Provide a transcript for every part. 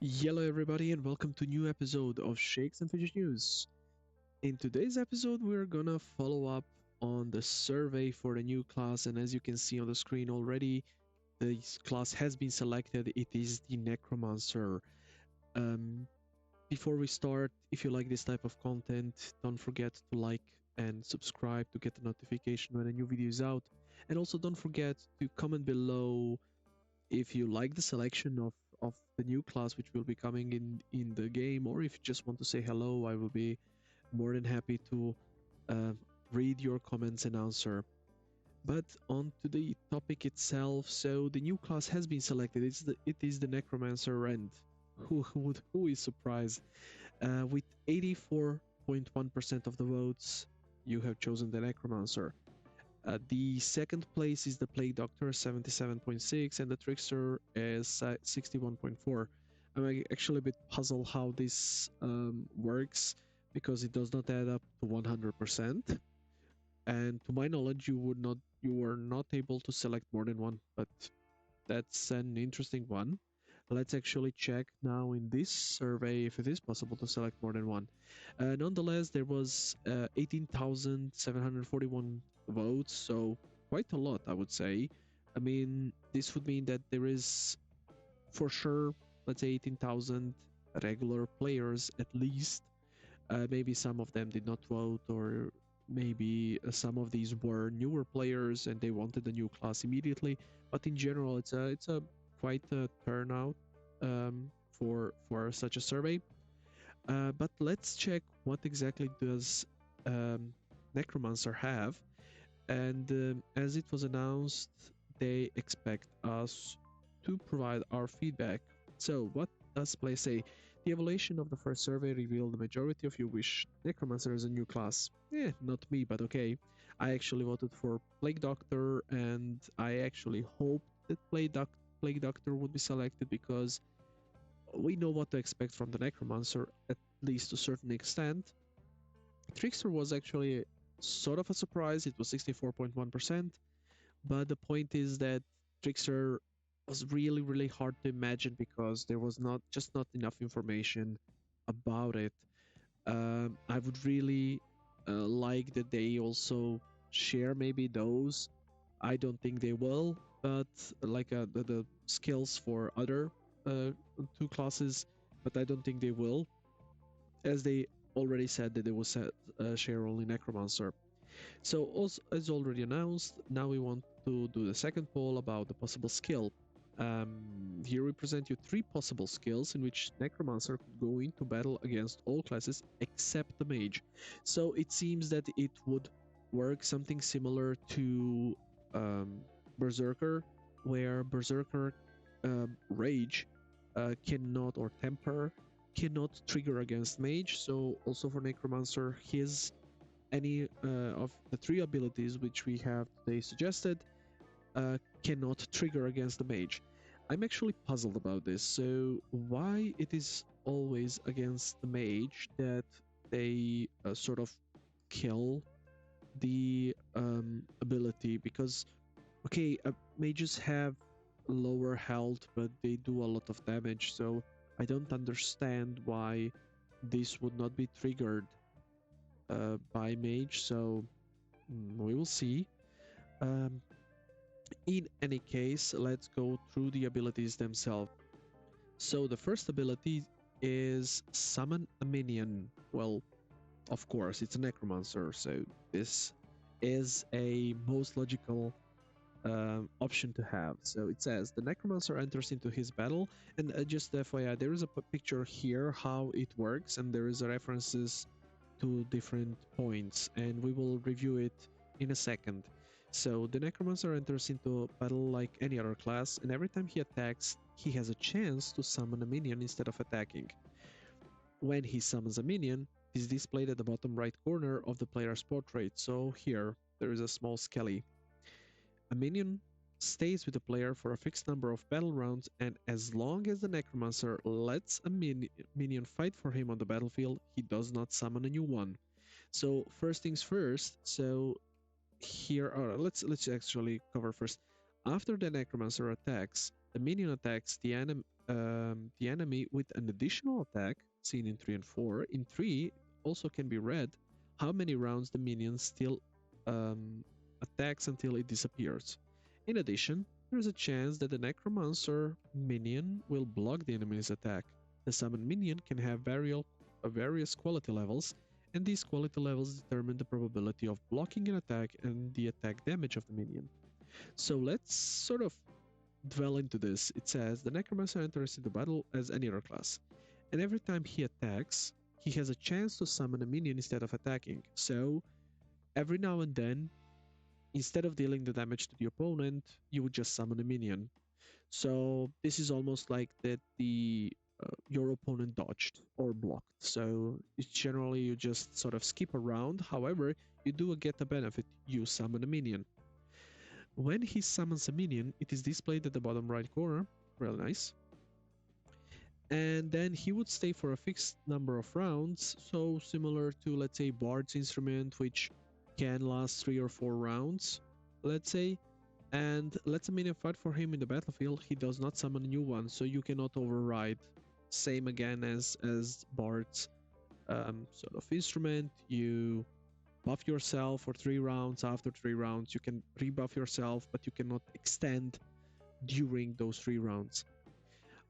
Yellow everybody and welcome to a new episode of Shakes and Fidget News. In today's episode we're gonna follow up on the survey for the new class, and as you can see on the screen already, this class has been selected. It is the Necromancer. Um, Before we start, if you like this type of content, don't forget to like and subscribe to get the notification when a new video is out, and also don't forget to comment below if you like the selection of the new class which will be coming in the game, or if you just want to say hello. I will be more than happy to uh, read your comments and answer. But on to the topic itself. So the new class has been selected. It is the Necromancer, and who is surprised? With 84.1% of the votes, you have chosen the Necromancer. The second place is the Plague Doctor, 77.6, and the Trickster is 61.4. I'm actually a bit puzzled how this works, because it does not add up to 100%. And to my knowledge, you were not able to select more than one, but that's an interesting one. Let's actually check now in this survey if it is possible to select more than one. Nonetheless, there was 18,741 votes, so quite a lot, I would say. I mean, this would mean that there is for sure, let's say 18,000 regular players at least. Maybe some of them did not vote, or maybe some of these were newer players and they wanted a new class immediately. But in general, it's a quite a turnout for such a survey. But let's check what exactly does Necromancer have. And as it was announced, they expect us to provide our feedback. So what does play say? The evaluation of the first survey revealed the majority of you wish Necromancer as a new class. Not me, but okay. I actually voted for Plague Doctor, and I actually hoped that Plague Doctor would be selected, because we know what to expect from the Necromancer, at least to a certain extent. Trickster was actually sort of a surprise. It was 64.1%, but the point is that Trickster was really hard to imagine, because there was not enough information about it. I would really like that they also share maybe those. I don't think they will, but like the skills for other two classes, but I don't think they will, as they already said that they will share only Necromancer. So, also, as already announced, now we want to do the second poll about the possible skill. Here we present you three possible skills in which Necromancer could go into battle against all classes except the Mage. So it seems that it would work something similar to Berserker, where Berserker Rage cannot, or Temper cannot trigger against Mage. So also for Necromancer, his any of the three abilities which we have today suggested cannot trigger against the Mage. I'm actually puzzled about this. So why it is always against the Mage that they sort of kill the ability? Because okay, mages have lower health, but they do a lot of damage, so I don't understand why this would not be triggered by mage. So we will see. Um, in any case, let's go through the abilities themselves. So the first ability is summon a minion. Well, of course, it's a necromancer, so this is a most logical option to have. So it says the necromancer enters into his battle, and just FYI, there is a picture here how it works, and there is a references to different points, and we will review it in a second. So the necromancer enters into battle like any other class, and every time he attacks, he has a chance to summon a minion instead of attacking. When he summons a minion, it is displayed at the bottom right corner of the player's portrait. So here there is a small skelly. A minion stays with the player for a fixed number of battle rounds, and as long as the necromancer lets a minion fight for him on the battlefield, he does not summon a new one. So first things first. So here, let's actually cover first. After the Necromancer attacks, the minion attacks the enemy with an additional attack, seen in 3 and 4. In 3, also can be read how many rounds the minion still attacks until it disappears. In addition, there is a chance that the Necromancer minion will block the enemy's attack. The summoned minion can have various quality levels, and these quality levels determine the probability of blocking an attack and the attack damage of the minion. So let's sort of dwell into this. It says the Necromancer enters into battle as any other class, and every time he attacks, he has a chance to summon a minion instead of attacking. So every now and then, instead of dealing the damage to the opponent, you would just summon a minion. So this is almost like that the your opponent dodged or blocked. So it's generally you just sort of skip around. However, you do get a benefit. You summon a minion. When he summons a minion, it is displayed at the bottom right corner. Really nice. And then he would stay for a fixed number of rounds. So similar to, let's say, Bard's instrument, which can last 3 or 4 rounds, let's say. And let's a minion fight for him in the battlefield. He does not summon a new one, so you cannot override. Same again as Bard's sort of instrument. You buff yourself for 3 rounds. After 3 rounds, you can rebuff yourself, but you cannot extend during those 3 rounds.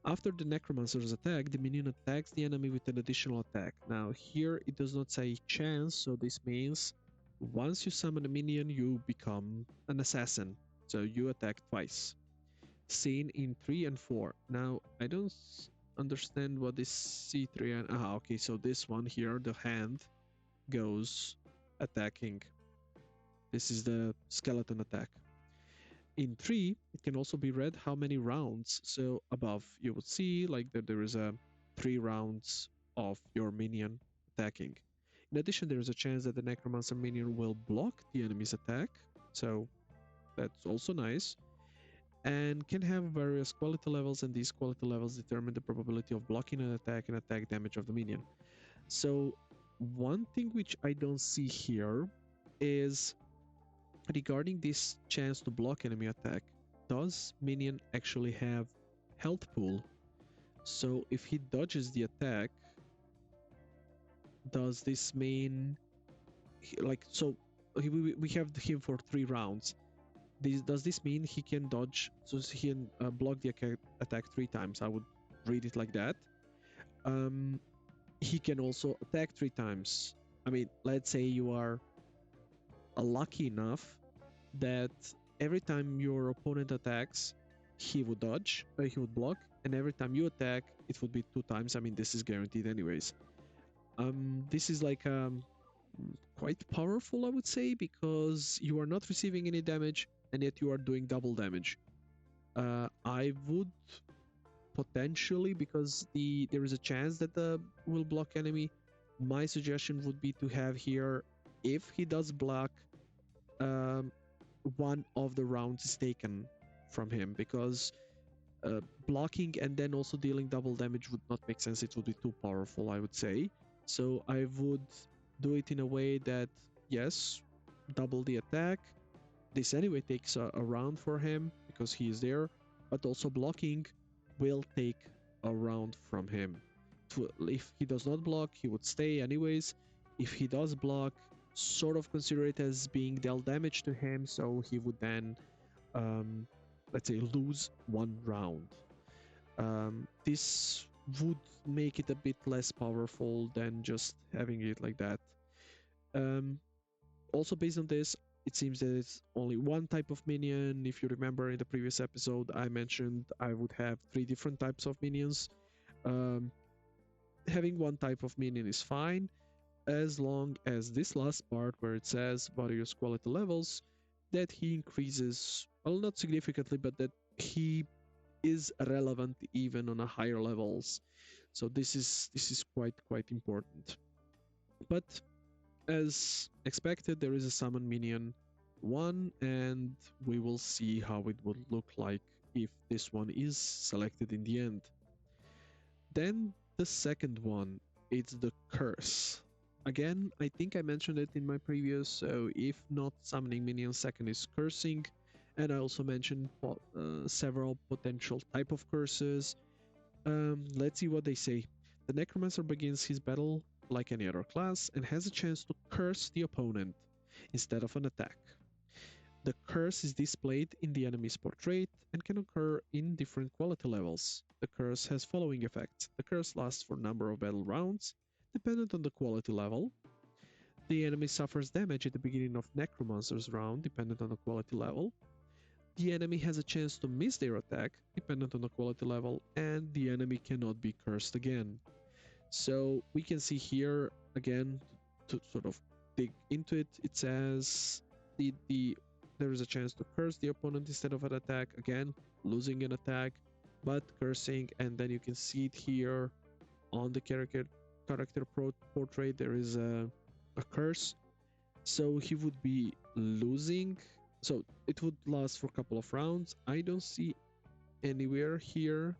After the Necromancer's attack, the minion attacks the enemy with an additional attack. Now here it does not say chance, so this means once you summon a minion, you become an assassin. So you attack twice. Seen in 3 and 4. Now I don't understand what this C3 and okay, so this one here, the hand goes attacking. This is the skeleton attack. In 3, it can also be read how many rounds. So above you would see like that there is a 3 rounds of your minion attacking. In addition, there is a chance that the Necromancer minion will block the enemy's attack. So that's also nice. And can have various quality levels, and these quality levels determine the probability of blocking an attack and attack damage of the minion. So one thing which I don't see here is regarding this chance to block enemy attack. Does minion actually have health pool? So if he dodges the attack, does this mean we have him for 3 rounds? Does this mean he can dodge, so he can block the attack 3 times? I would read it like that. He can also attack 3 times. I mean, let's say you are lucky enough that every time your opponent attacks, he would dodge, he would block, and every time you attack, it would be 2 times. I mean, this is guaranteed anyways. This is like quite powerful, I would say, because you are not receiving any damage, and yet you are doing double damage. I would potentially, because there is a chance that will block enemy, my suggestion would be to have here, if he does block, one of the rounds is taken from him, because blocking and then also dealing double damage would not make sense. It would be too powerful, I would say. So I would do it in a way that, yes, double the attack. This anyway takes a round for him because he is there, but also blocking will take a round from him. If he does not block, he would stay anyways. If he does block, sort of consider it as being dealt damage to him, so he would then, let's say, lose 1 round. This would make it a bit less powerful than just having it like that. Also based on this, it seems that it's only one type of minion. If you remember in the previous episode, I mentioned I would have 3 different types of minions. Having one type of minion is fine, as long as this last part where it says various quality levels, that he increases, well, not significantly, but that he is relevant even on a higher levels. So this is quite important. But as expected, there is a summon minion 1, and we will see how it would look like if this one is selected in the end. Then the second one, it's the curse. Again, I think I mentioned it in my previous, so if not summoning minions, second is cursing. And I also mentioned several potential type of curses. Let's see what they say. The Necromancer begins his battle like any other class and has a chance to curse the opponent instead of an attack. The curse is displayed in the enemy's portrait and can occur in different quality levels. The curse has following effects. The curse lasts for a number of battle rounds, dependent on the quality level. The enemy suffers damage at the beginning of Necromancer's round, dependent on the quality level. The enemy has a chance to miss their attack, dependent on the quality level, and the enemy cannot be cursed again. So we can see here again to sort of dig into it. It says the there is a chance to curse the opponent instead of an attack. Again, losing an attack, but cursing, and then you can see it here on the character portrait. There is a curse, so he would be losing. So it would last for a couple of rounds. I don't see anywhere here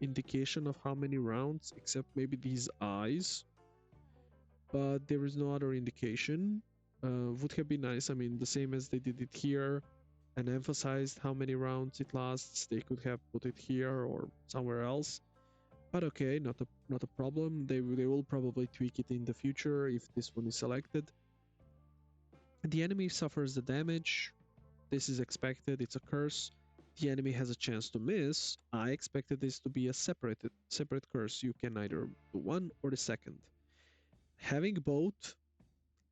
indication of how many rounds except maybe these eyes, but there is no other indication. Would have been nice, I mean, the same as they did it here and emphasized how many rounds it lasts. They could have put it here or somewhere else, but okay, not a problem. They will probably tweak it in the future if this one is selected. The enemy suffers the damage. This is expected, it's a curse. The enemy has a chance to miss. I expected this to be a separate curse. You can either do one or the second. Having both,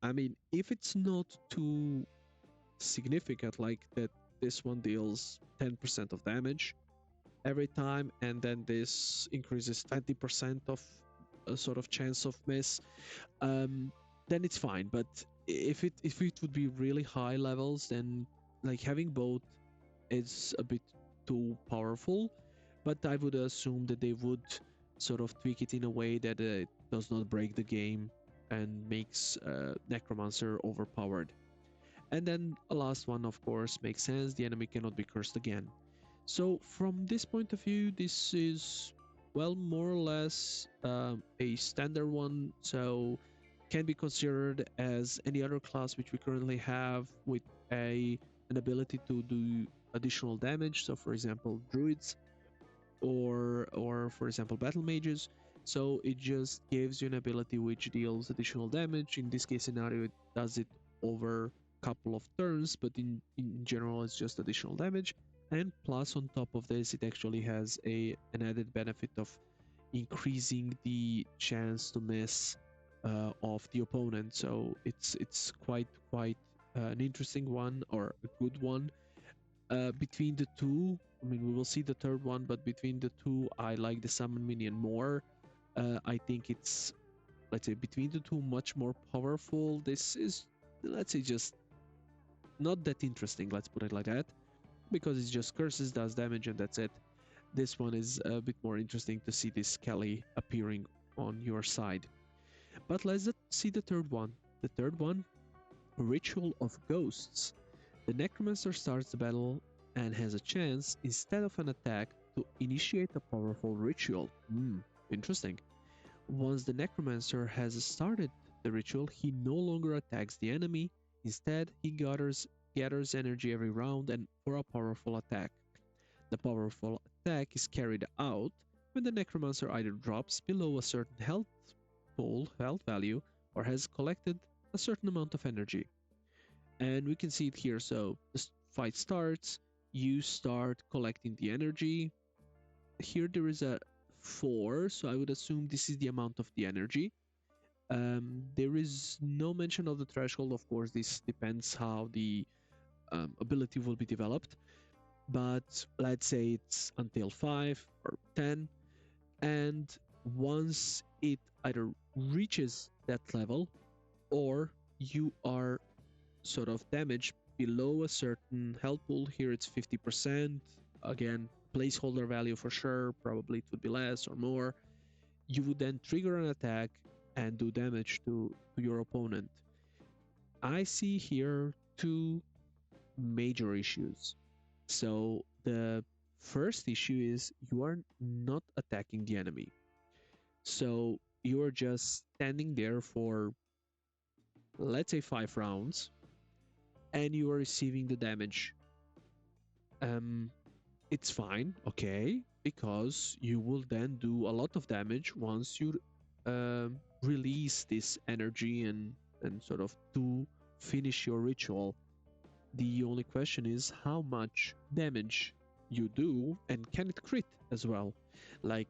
I mean, if it's not too significant, like that this one deals 10% of damage every time, and then this increases 20% of a sort of chance of miss, then it's fine. But if it would be really high levels, then like having both is a bit too powerful. But I would assume that they would sort of tweak it in a way that it does not break the game and makes Necromancer overpowered. And then a last one, of course, makes sense. The enemy cannot be cursed again. So from this point of view, this is, well, more or less a standard one. So can be considered as any other class which we currently have with an ability to do additional damage. So for example, druids or for example battle mages. So it just gives you an ability which deals additional damage. In this case scenario, it does it over a couple of turns, but in general it's just additional damage. And plus on top of this, it actually has an added benefit of increasing the chance to miss of the opponent. So it's quite an interesting one, or a good one. Between the two, I mean, we will see the third one, but between the two, I like the summon minion more. I think it's, let's say, between the two, much more powerful. This is, let's say, just not that interesting, let's put it like that, because it's just curses, does damage, and that's it. This one is a bit more interesting to see this Kelly appearing on your side. But let's see the third one. The third one, Ritual of Ghosts. The Necromancer starts the battle and has a chance, instead of an attack, to initiate a powerful ritual. Interesting. Once the Necromancer has started the ritual, he no longer attacks the enemy. Instead, he gathers energy every round and for a powerful attack. The powerful attack is carried out when the Necromancer either drops below a certain health value, or has collected a certain amount of energy. And we can see it here. So the fight starts, you start collecting the energy. Here there is a 4, so I would assume this is the amount of the energy. There is no mention of the threshold. Of course, this depends how the ability will be developed, but let's say it's until 5 or 10, and once it either reaches that level, or you are sort of damaged below a certain health pool. Here it's 50%. Again, placeholder value for sure. Probably it would be less or more. You would then trigger an attack and do damage to your opponent. I see here two major issues. So the first issue is you are not attacking the enemy. So you are just standing there for, let's say, 5 rounds, and you are receiving the damage. um, it's fine, okay, because you will then do a lot of damage once you release this energy and sort of to finish your ritual. The only question is how much damage you do, and can it crit as well? Like,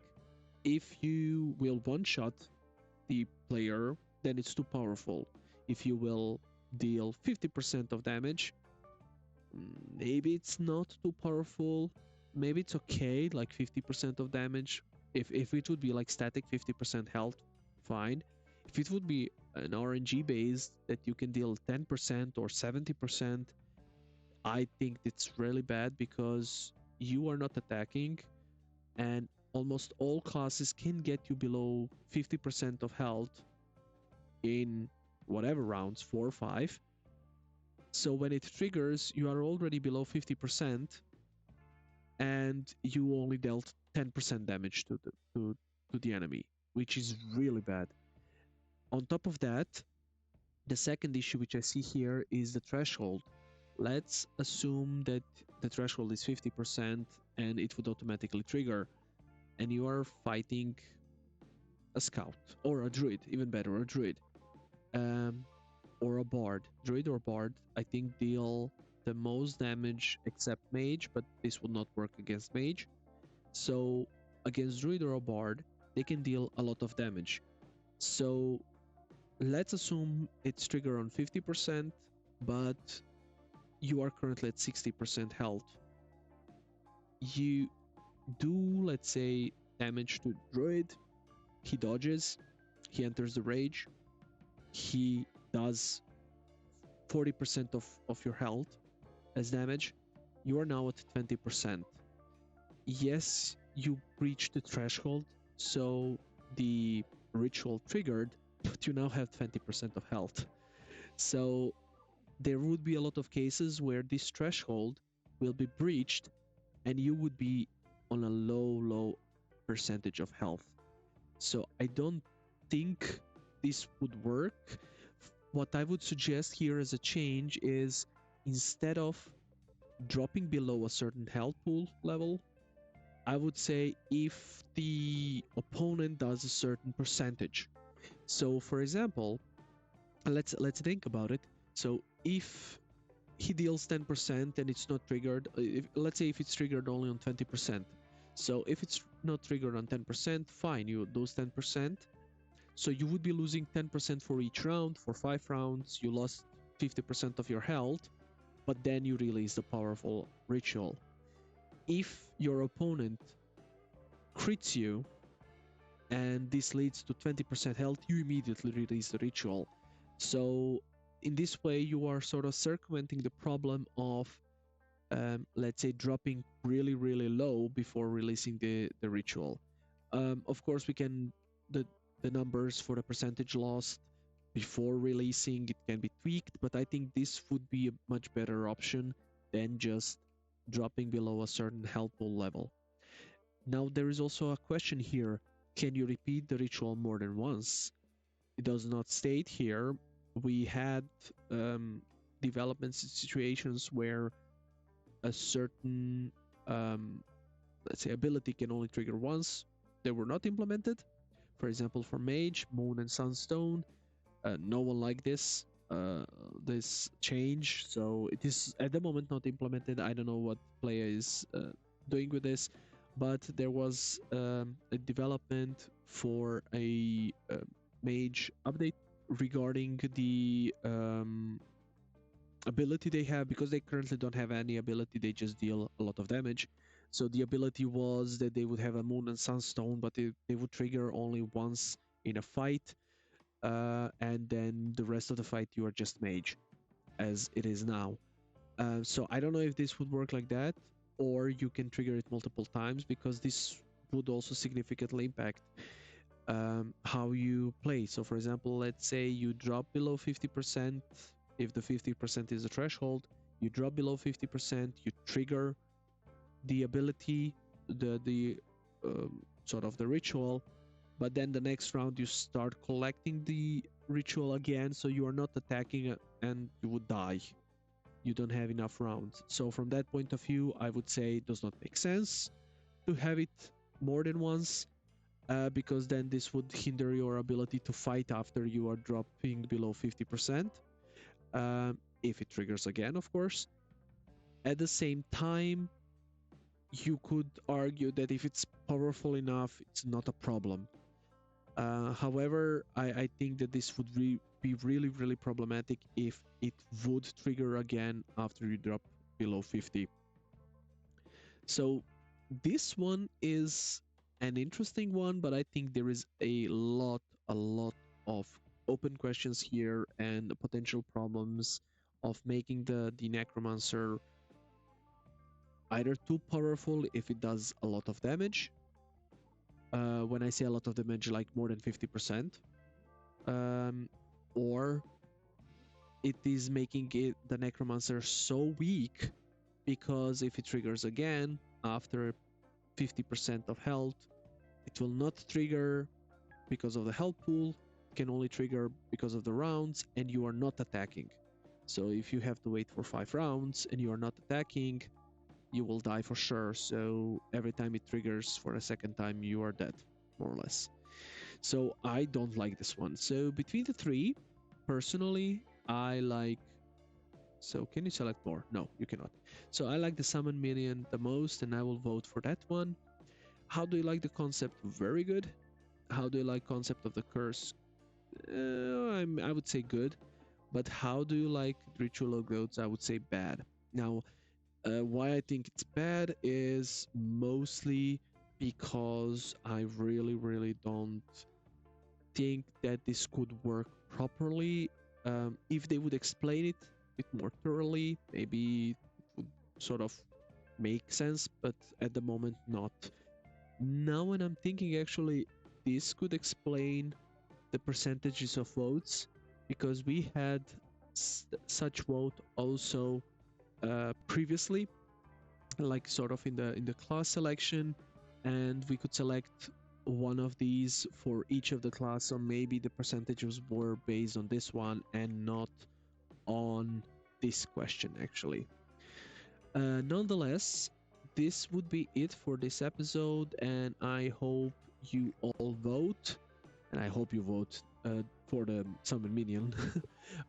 if you will one shot the player, then it's too powerful. If you will deal 50% of damage, maybe it's not too powerful. Maybe it's okay, like 50% of damage. If it would be like static 50% health, fine. If it would be an RNG based that you can deal 10% or 70%, I think it's really bad because you are not attacking, and almost all classes can get you below 50% of health in whatever rounds, 4 or 5. So when it triggers, you are already below 50% and you only dealt 10% damage to the enemy, which is really bad. On top of that, the second issue which I see here is the threshold. Let's assume that the threshold is 50% and it would automatically trigger, and you are fighting a scout or a druid, even better, a druid, um, or a bard. Druid or bard, I think, deal the most damage except mage, but this would not work against mage. So against druid or a bard, they can deal a lot of damage. So let's assume it's trigger on 50%, but you are currently at 60% health. You do, let's say, damage to druid, he dodges, he enters the rage, he does 40% of your health as damage, you are now at 20%. Yes, you breached the threshold, so the ritual triggered, but you now have 20% of health. So there would be a lot of cases where this threshold will be breached and you would be on a low percentage of health. So I don't think this would work. What I would suggest here as a change is, instead of dropping below a certain health pool level, I would say if the opponent does a certain percentage. So for example, let's think about it. So if he deals 10% and it's not triggered, let's say if it's triggered only on 20%. So if it's not triggered on 10%, fine, you those 10%. So you would be losing 10% for each round. For 5 rounds, you lost 50% of your health, but then you release the powerful ritual. If your opponent crits you and this leads to 20% health, you immediately release the ritual. So in this way, you are sort of circumventing the problem of, let's say, dropping really low before releasing the ritual. Of course, we can the numbers for the percentage lost before releasing it can be tweaked, but I think this would be a much better option than just dropping below a certain health pool level. Now there is also a question here: can you repeat the ritual more than once? It does not state here. We had development situations where a certain let's say ability can only trigger once. They were not implemented. For example, for mage, moon and sunstone, no one liked this change, so it is at the moment not implemented. I don't know what player is doing with this, but there was a development for a mage update regarding the ability they have, because they currently don't have any ability, they just deal a lot of damage. So the ability was that they would have a moon and sunstone, but they would trigger only once in a fight, and then the rest of the fight you are just mage, as it is now. So I don't know if this would work like that, or you can trigger it multiple times, because this would also significantly impact how you play. So for example, let's say you drop below 50%. If the 50% is the threshold, you drop below 50%, you trigger the ability, the sort of the ritual, but then the next round you start collecting the ritual again, so you are not attacking and you would die. you don't have enough rounds. So from that point of view, I would say it does not make sense to have it more than once, because then this would hinder your ability to fight after you are dropping below 50%, if it triggers again, of course. At the same time, you could argue that if it's powerful enough, it's not a problem. However, I think that this would be really, really problematic if it would trigger again after you drop below 50. So this one is an interesting one, but I think there is a lot of open questions here and potential problems of making the Necromancer either too powerful if it does a lot of damage. When I say a lot of damage, like more than 50%, um, or it is making it the Necromancer so weak because if it triggers again after 50% of health, it will not trigger because of the health pool, it can only trigger because of the rounds, and you are not attacking. So if you have to wait for 5 rounds and you are not attacking, you will die for sure. So every time it triggers for a second time, you are dead, more or less. So I don't like this one. So between the three, personally, I like. So can you select more? No, you cannot. So I like the summon minion the most, and I will vote for that one. How do you like the concept? Very good. How do you like concept of the curse? I would say good. But how do you like ritual of goats? I would say bad. Now, why I think it's bad is mostly because I really, really don't think that this could work properly. If they would explain it a bit more thoroughly, maybe it would sort of make sense, but at the moment, not. Now, when I'm thinking, actually, this could explain the percentages of votes because we had such vote also previously, like sort of in the class selection, and we could select one of these for each of the class, so maybe the percentages were based on this one and not on this question actually. Nonetheless, this would be it for this episode, and I hope you all vote, and I hope you vote for the summon minion.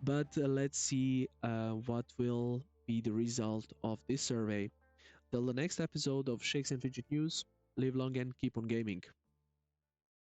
But let's see what will be the result of this survey. Till the next episode of Shakes and Fidget News, live long and keep on gaming.